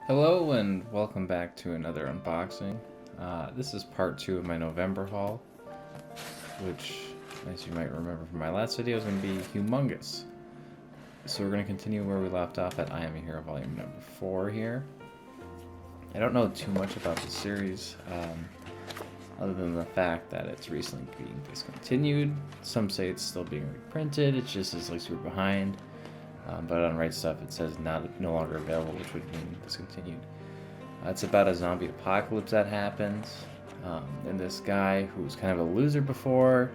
Hello and welcome back to another unboxing. This is part 2 of my November haul, which, as you might remember from my last video, is going to be humongous. So we're going to continue where we left off at I Am a Hero volume number 4 here. I don't know too much about the series, other than the fact that it's recently being discontinued. Some say it's still being reprinted, it just is like super behind. But on Right Stuff it says no longer available, which would mean discontinued. It's about a zombie apocalypse that happens, and this guy who's kind of a loser before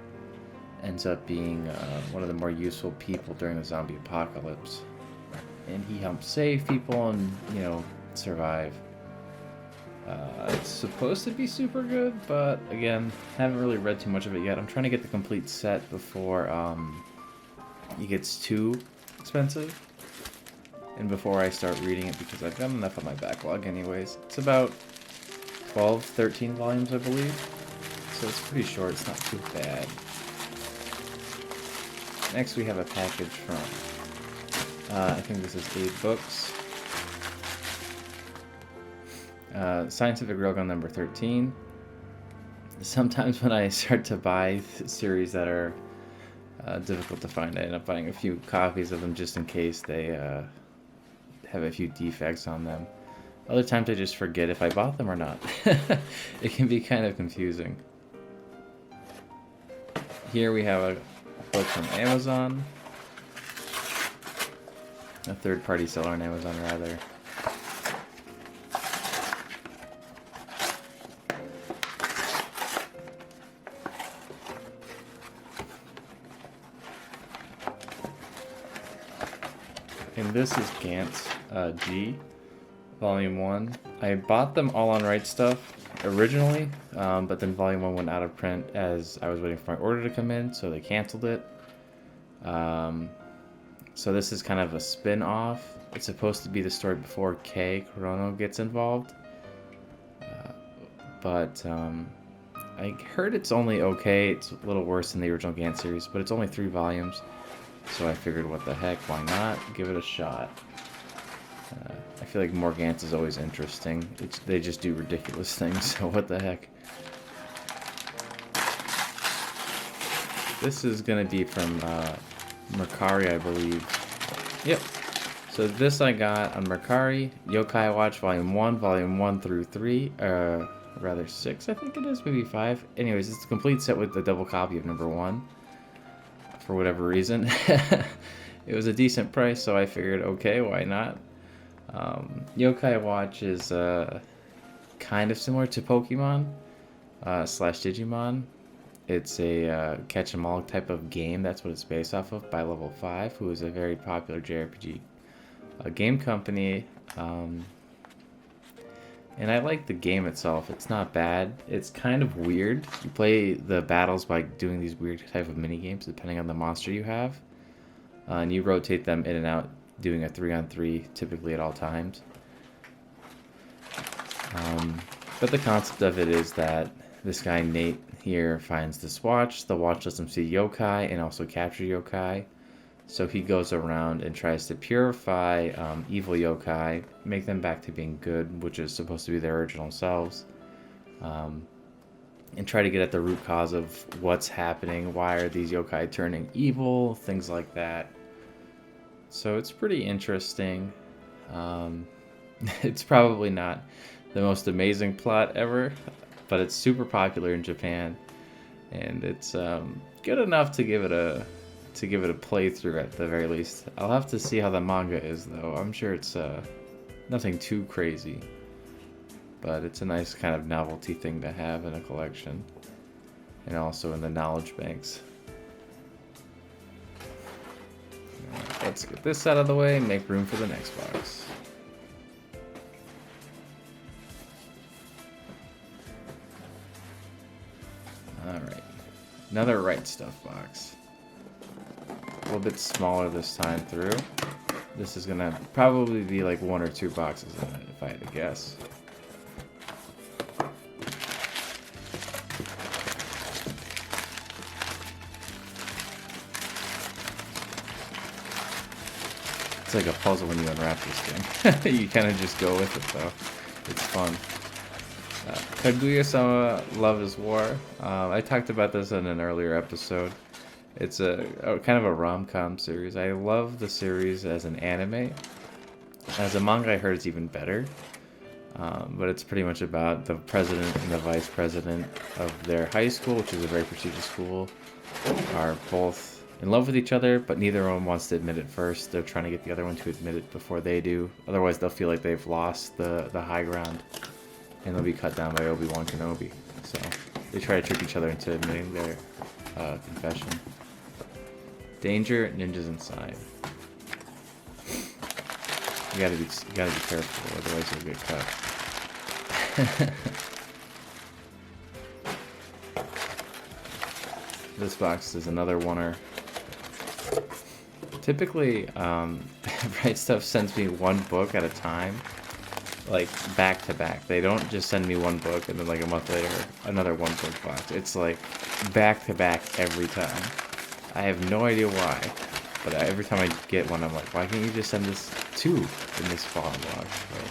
ends up being one of the more useful people during the zombie apocalypse, and he helps save people and survive. It's supposed to be super good, but again, haven't really read too much of it yet. I'm trying to get the complete set before it gets too expensive and before I start reading it, because I've got enough on my backlog anyways. It's about 12, 13 volumes, I believe, so it's pretty short. It's not too bad. Next we have a package from I think this is 8 books. Scientific Railgun number 13. Sometimes when I start to buy series that are difficult to find, I end up buying a few copies of them just in case they have a few defects on them. Other times I just forget if I bought them or not. It can be kind of confusing. Here we have a book from Amazon. A third-party seller on Amazon, rather. And this is Gantz G, Volume 1. I bought them all on Right Stuff originally, but then Volume 1 went out of print as I was waiting for my order to come in, so they canceled it. So this is kind of a spin-off. It's supposed to be the story before Kei Kurono gets involved. But I heard it's only okay. It's a little worse than the original Gantz series, but it's only 3 volumes. So I figured, what the heck, why not? Give it a shot. I feel like more Gantz is always interesting. They just do ridiculous things, so what the heck. This is going to be from Mercari, I believe. Yep. So this I got on Mercari. Yokai Watch Volume 1, Volume 1 through 3. Rather 6, I think it is, maybe 5. Anyways, it's a complete set with a double copy of number 1. For whatever reason. It was a decent price, so I figured, okay, why not? Yokai Watch is kind of similar to Pokemon slash Digimon. It's a catch 'em all type of game. That's what it's based off of, by Level 5, who is a very popular JRPG game company. And I like the game itself. It's not bad. It's kind of weird. You play the battles by doing these weird type of mini games depending on the monster you have. And you rotate them in and out, doing a 3-on-3 typically at all times. But the concept of it is that this guy Nate here finds this watch. The watch lets him see yokai and also capture yokai. So he goes around and tries to purify evil yokai, make them back to being good, which is supposed to be their original selves, and try to get at the root cause of what's happening, why are these yokai turning evil, things like that. So it's pretty interesting. It's probably not the most amazing plot ever, but it's super popular in Japan, and it's good enough to give it a playthrough at the very least. I'll have to see how the manga is, though. I'm sure it's nothing too crazy, but it's a nice kind of novelty thing to have in a collection, and also in the knowledge banks. Alright, let's get this out of the way and make room for the next box. Alright, another Right Stuff box. A little bit smaller this time through. This is gonna probably be like 1 or 2 boxes in it, if I had to guess. It's like a puzzle when you unwrap this thing. You kind of just go with it, though. It's fun. Kaguya-sama Love is War. I talked about this in an earlier episode. It's a kind of a rom-com series. I love the series as an anime. As a manga, I heard it's even better. But it's pretty much about the president and the vice president of their high school, which is a very prestigious school, are both in love with each other, but neither one wants to admit it first. They're trying to get the other one to admit it before they do. Otherwise, they'll feel like they've lost the high ground, and they'll be cut down by Obi-Wan Kenobi. So they try to trick each other into admitting their confession. Danger, ninjas inside. You gotta be careful, otherwise you'll get cut. This box is another oneer. Typically, Bright Stuff sends me one book at a time, like back to back. They don't just send me one book and then like a month later another one book box. It's like back to back every time. I have no idea why, but every time I get one, I'm like, why can't you just send this two in this fall box or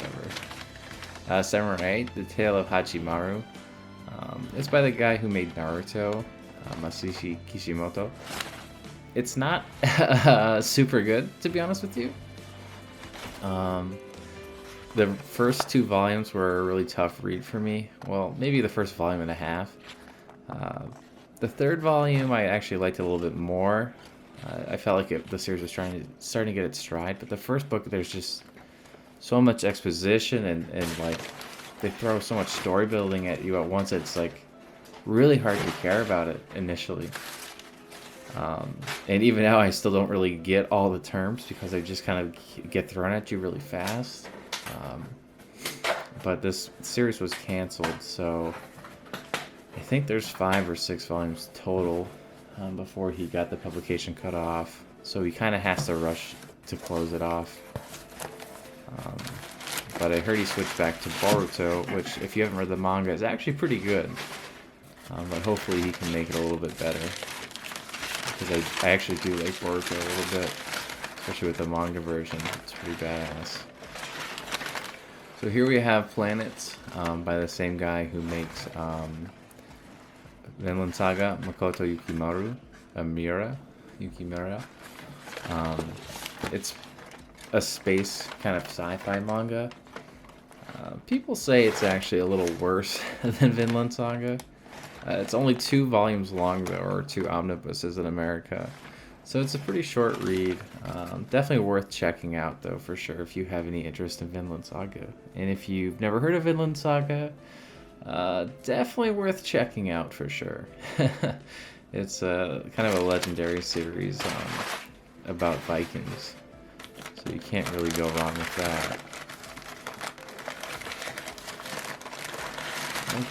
whatever? Samurai, The Tale of Hachimaru. It's by the guy who made Naruto, Masashi Kishimoto. It's not super good, to be honest with you. The first two volumes were a really tough read for me. Well, maybe the first volume and a half. The third volume I actually liked a little bit more. I felt like the series was starting to get its stride, but the first book, there's just so much exposition and like they throw so much story building at you at once. It's like really hard to care about it initially. And even now, I still don't really get all the terms because they just kind of get thrown at you really fast. But this series was canceled, so I think there's 5 or 6 volumes total before he got the publication cut off. So he kind of has to rush to close it off. But I heard he switched back to Boruto, which, if you haven't read the manga, is actually pretty good. But hopefully he can make it a little bit better. Because I actually do like Boruto a little bit, especially with the manga version. It's pretty badass. So here we have Planets by the same guy who makes Vinland Saga, Makoto Yukimura. It's a space kind of sci-fi manga. People say it's actually a little worse than Vinland Saga. It's only 2 volumes long, though, or 2 omnibuses in America. So it's a pretty short read. Definitely worth checking out, though, for sure, if you have any interest in Vinland Saga. And if you've never heard of Vinland Saga, definitely worth checking out, for sure. It's kind of a legendary series about Vikings. So you can't really go wrong with that.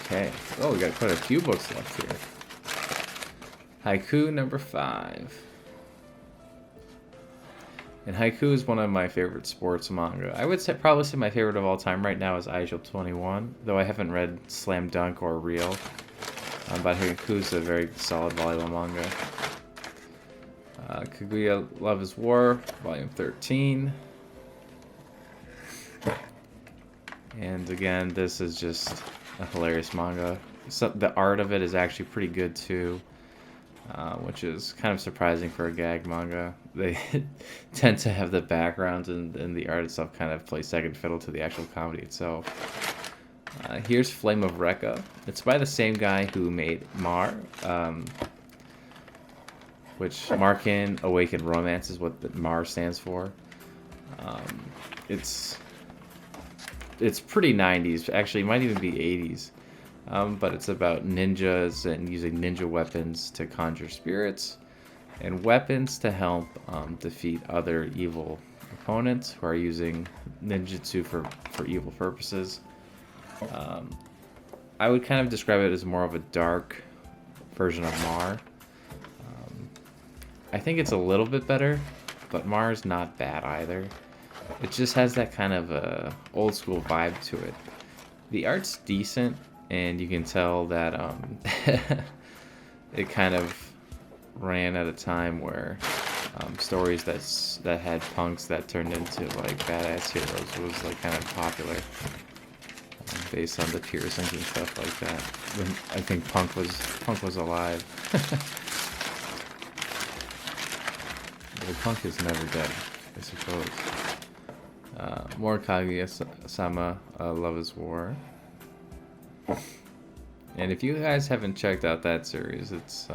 Okay. Oh, we got quite a few books left here. Haiku number 5. And Haiku is one of my favorite sports manga. I would probably say my favorite of all time right now is Aisho 21, though I haven't read Slam Dunk or Real. But Haiku is a very solid volleyball manga. Kaguya Love is War, Volume 13. And again, this is just a hilarious manga. So the art of it is actually pretty good too, which is kind of surprising for a gag manga. They tend to have the backgrounds and the art itself kind of play second fiddle to the actual comedy itself. Here's Flame of Recca. It's by the same guy who made Mar, which Markin Awakened Romance is what the Mar stands for. It's pretty 90s. Actually, it might even be 80s. But it's about ninjas and using ninja weapons to conjure spirits and weapons to help defeat other evil opponents who are using ninjutsu for evil purposes. I would kind of describe it as more of a dark version of Mar. I think it's a little bit better, but Mar's not bad either. It just has that kind of old school vibe to it. The art's decent, and you can tell that it kind of ran at a time where stories that had punks that turned into like badass heroes. It was like kind of popular, based on the piercings and stuff like that. When I think punk was alive. The punk is never dead, I suppose. More Kaguya-sama, Love is War. And if you guys haven't checked out that series, it's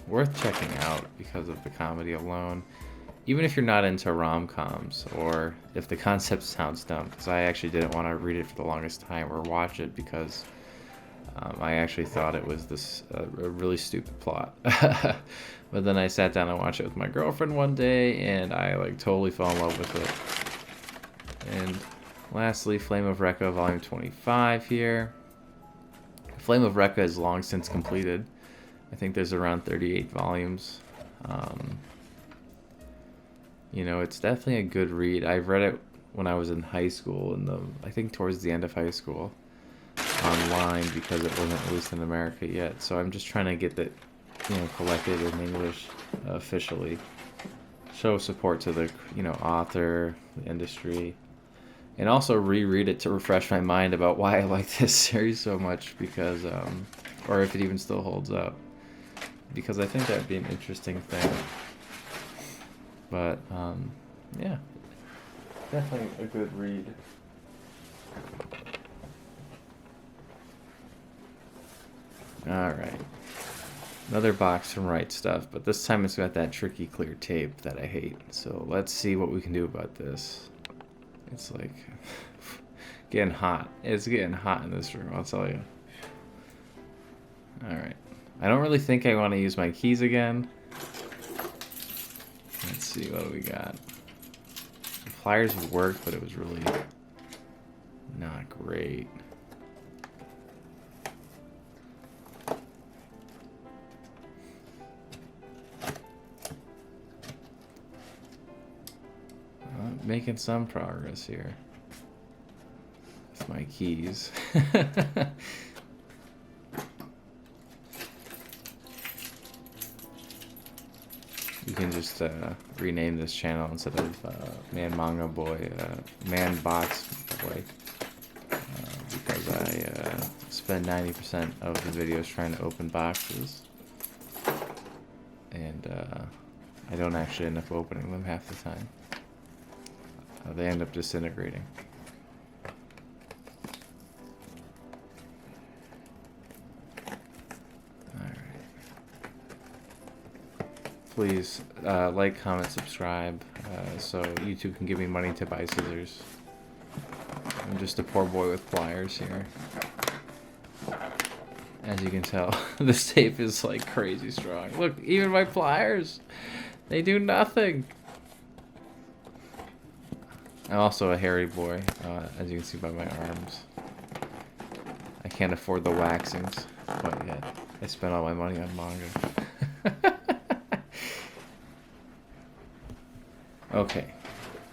worth checking out because of the comedy alone. Even if you're not into rom-coms, or if the concept sounds dumb, because I actually didn't want to read it for the longest time or watch it because I actually thought it was a really stupid plot. But then I sat down and watched it with my girlfriend one day, and I like totally fell in love with it. And lastly, Flame of Recca, Volume 25 here. Flame of Recca is long since completed. I think there's around 38 volumes. You know, it's definitely a good read. I read it when I was in high school, I think towards the end of high school, online, because it wasn't released in America yet. So I'm just trying to get that, you know, collected in English officially. Show support to the, you know, author, the industry, and also reread it to refresh my mind about why I like this series so much, because, or if it even still holds up, because I think that'd be an interesting thing. But, yeah, definitely a good read. Alright. Another box from Right Stuff, but this time it's got that tricky clear tape that I hate. So let's see what we can do about this. It's like getting hot. It's getting hot in this room, I'll tell you. Alright. I don't really think I want to use my keys again. Let's see, what do we got? The pliers worked, but it was really not great. Making some progress here with my keys. You can just rename this channel instead of Man Manga Boy, Man Box Boy, because I spend 90% of the videos trying to open boxes, and I don't actually end up opening them half the time. They end up disintegrating. Alright. Please like, comment, subscribe, so YouTube can give me money to buy scissors. I'm just a poor boy with pliers here. As you can tell, this tape is like crazy strong. Look, even my pliers, they do nothing. I'm also a hairy boy, as you can see by my arms. I can't afford the waxings, but yet I spent all my money on manga. Okay,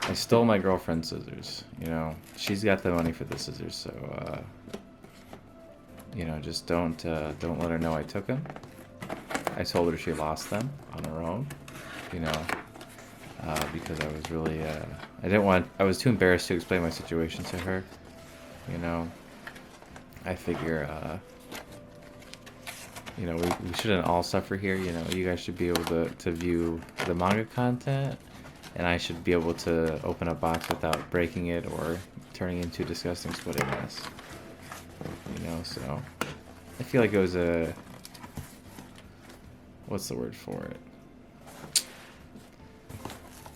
I stole my girlfriend's scissors. You know, she's got the money for the scissors, so you know, just don't let her know I took them. I told her she lost them on her own. You know. Because I was really, I was too embarrassed to explain my situation to her, you know. I figure, you know, we shouldn't all suffer here, you know. You guys should be able to view the manga content, and I should be able to open a box without breaking it or turning into a disgusting splitting mess, you know. So I feel like it was what's the word for it?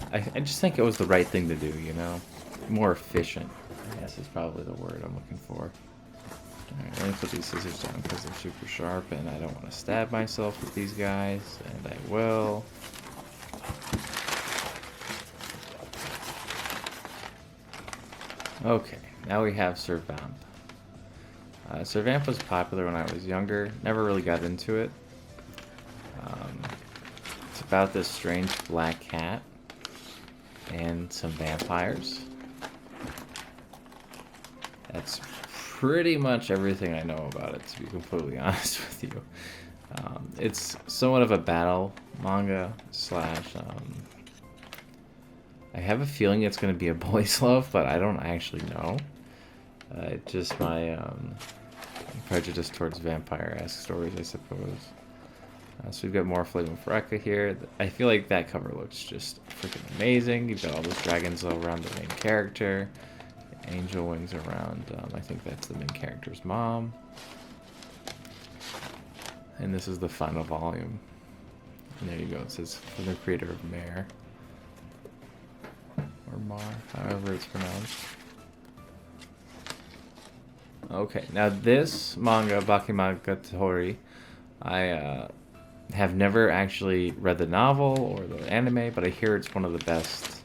I just think it was the right thing to do, you know? More efficient, I guess is probably the word I'm looking for. Alright, let me put these scissors down because they're super sharp and I don't want to stab myself with these guys, and I will. Okay, now we have Sir Vamp. Sir Vamp was popular when I was younger, never really got into it. It's about this strange black cat and some vampires. That's pretty much everything I know about it, to be completely honest with you. It's somewhat of a battle manga slash. I have a feeling it's going to be a boys' love, but I don't actually know. Just my prejudice towards vampire-esque stories, I suppose. So we've got more Flavum Freka here. I feel like that cover looks just freaking amazing. You've got all those dragons all around the main character. Angel wings around, I think that's the main character's mom. And this is the final volume. And there you go, it says from the creator of Mare. Or Mar, however it's pronounced. Okay, now this manga, Bakemonogatari, I have never actually read the novel or the anime, but I hear it's one of the best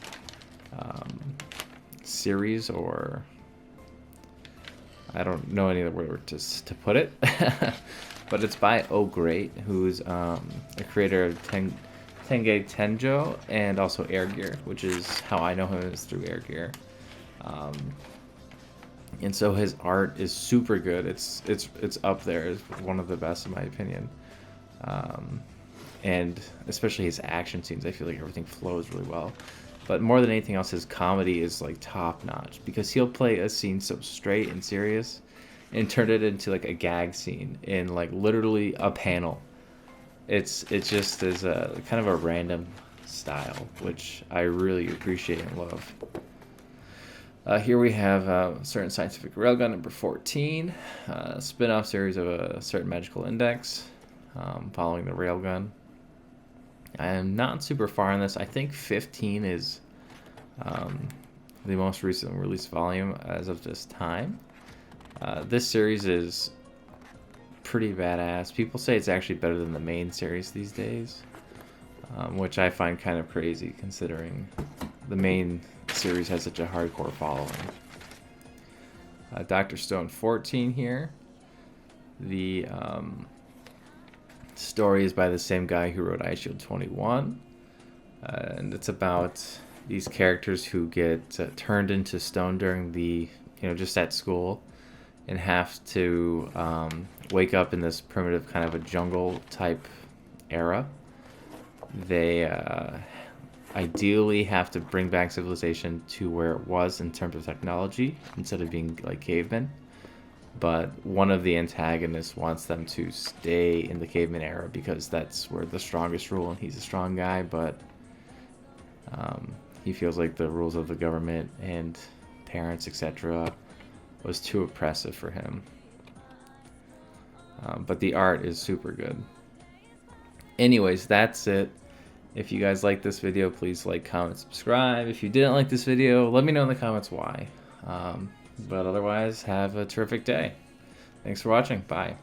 series, or I don't know any other word to put it. But it's by Oh Great, who's a creator of Tenge Tenjo and also Air Gear, which is how I know him, is through Air Gear. And so his art is super good. It's up there. It's one of the best in my opinion. And especially his action scenes, I feel like everything flows really well. But more than anything else, his comedy is like top notch, because he'll play a scene so straight and serious and turn it into like a gag scene in like literally a panel. It just is a kind of a random style, which I really appreciate and love. Here we have Certain Scientific Railgun number 14, spin-off series of a certain magical index, following the Railgun. I am not super far in this. I think 15 is the most recent release volume as of this time. This series is pretty badass. People say it's actually better than the main series these days, which I find kind of crazy considering the main series has such a hardcore following. Dr. Stone 14 here. The story is by the same guy who wrote Ice Shield 21, and it's about these characters who get turned into stone during the, just at school, and have to wake up in this primitive kind of a jungle type era. They ideally have to bring back civilization to where it was in terms of technology instead of being like cavemen. But one of the antagonists wants them to stay in the caveman era because that's where the strongest rule, and he's a strong guy, but he feels like the rules of the government and parents, etc., was too oppressive for him. But the art is super good. Anyways, that's it. If you guys like this video, please like, comment, subscribe. If you didn't like this video, let me know in the comments why. But otherwise, have a terrific day. Thanks for watching. Bye.